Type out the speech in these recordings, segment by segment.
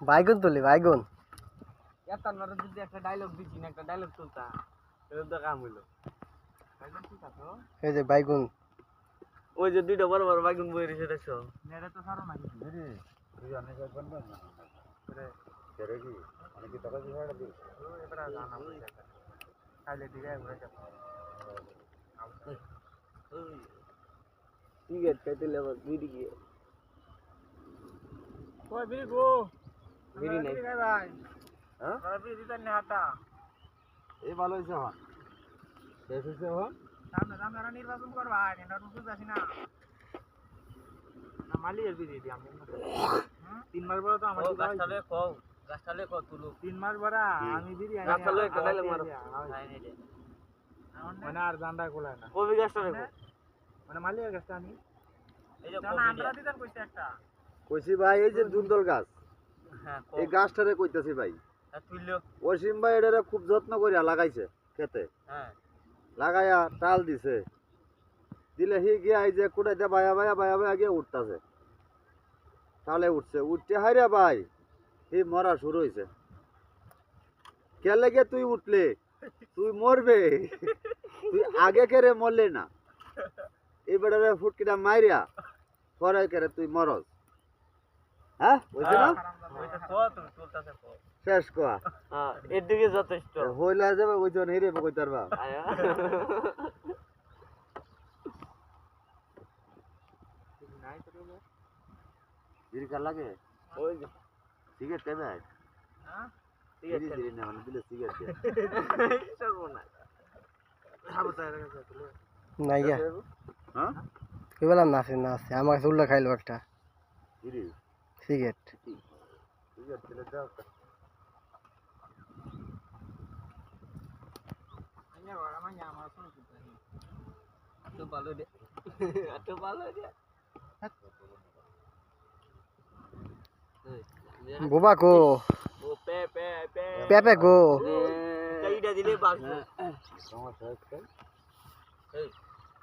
বাইগুন তুলি বাইগুন একটা ডায়লগ দিচ্ছি না, একটা ডায়লগ তুলতা তো কাম হইলো। এই যে বাইগুন ওই যে দুইটা বড় বড় বাইগুন বই রয়েছে দেখছো, নেড়ে তো সারো নাকি তুই অনেক বন্ধ না রে কি অনেক টাকা দিয়ে হাড় দি এবারে জানা বুঝা খাইলে দিলে ঘুরে যাব ঠিক আছে খাইতে লেবার বিড়ি গিয়ে কই বিড়ি গো বিড়ি নাই ভাই হ্যাঁ বিড়ি দিতে নে হাতা এই ভালো হইছে হন শেষ হইছে হন আমরা নির্বাচন করবা নির্বাচন বুঝাছি না মালিয়ের বিড়ি দি আমি 3 মাস বড় তো আমার গাছটালে কও গাছটালে কও তুলু 3 মাস বড় আমি বিড়ি গাছটালে একটা ডাইলে মারো মানে আর জান্ডা কোলায় না কবি গাছটালে মানে মালিয়ের গাছটা আমি এই যে আমরা দিতেন কইছে একটা কইছি ভাই এই যে দুন্দল গাছ হ্যাঁ এই গাছটারে কইতাছি ভাই তুইলো ওসিম ভাই এটারে খুব যত্ন করিয়া লাগাইছে খেতে হ্যাঁ লাগাইয়া টাল দিছে দিলে হি গিয়া এই যে কুড়াইতে বায়া বায়া বায়া বায়া গিয়ে উঠতাছে তাহলে উঠছে উঠতে হাইরা ভাই এই মরা শুরু হইছে কে লেগে তুই উঠলে তুই মরবে তুই আগে কেরে মরলে না এবারে ফুটকিটা মাইরিয়া পরে কেরে তুই মরস হ্যাঁ বুঝলি না ওইটা কো তুমি তুলতাছে কো শেষ কোয়া হ্যাঁ এর দিকে যথেষ্ট হইলা যাবে ওই জন হিরে কইতার বা আয়া নাই তো রে বিড়ি কার লাগে ওই যে সিগারেট খাবে হ্যাঁ বিড়ি দিলি না মানে দিলে সিগারেট দে সর্বনাশ খাবো তাই রেখে তুলে নাইয়া হ্যাঁ কি বললাম না আছে না আছে আমার কাছে উল্লা খাইলো একটা বিড়ি সিগারেট সিগারেট দিলে দাও আইয়া বড় মাইয়া আমার শুনে দিতে তো ভালো দে এত ভালো দে বোবা কো ও পে পে পে পেপে কো এইটা দিলে বাসবো সমস্যা হচ্ছে এই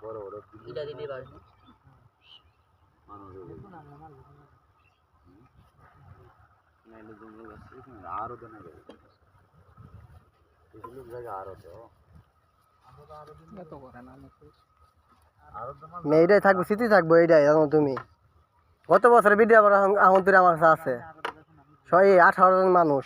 বড় বড় এইটা দিলে বাসবো মানুষ নাইলে জঙ্গল আছে আরো তো না গেছে এগুলো জায়গা আরো তো এত করে না আরো তো এইটাই থাকবো স্মৃতি থাকবো এইটাই জানো তুমি গত বছর ভিডিও আবার এখন তুই আমার কাছে আছে 18 জন মানুষ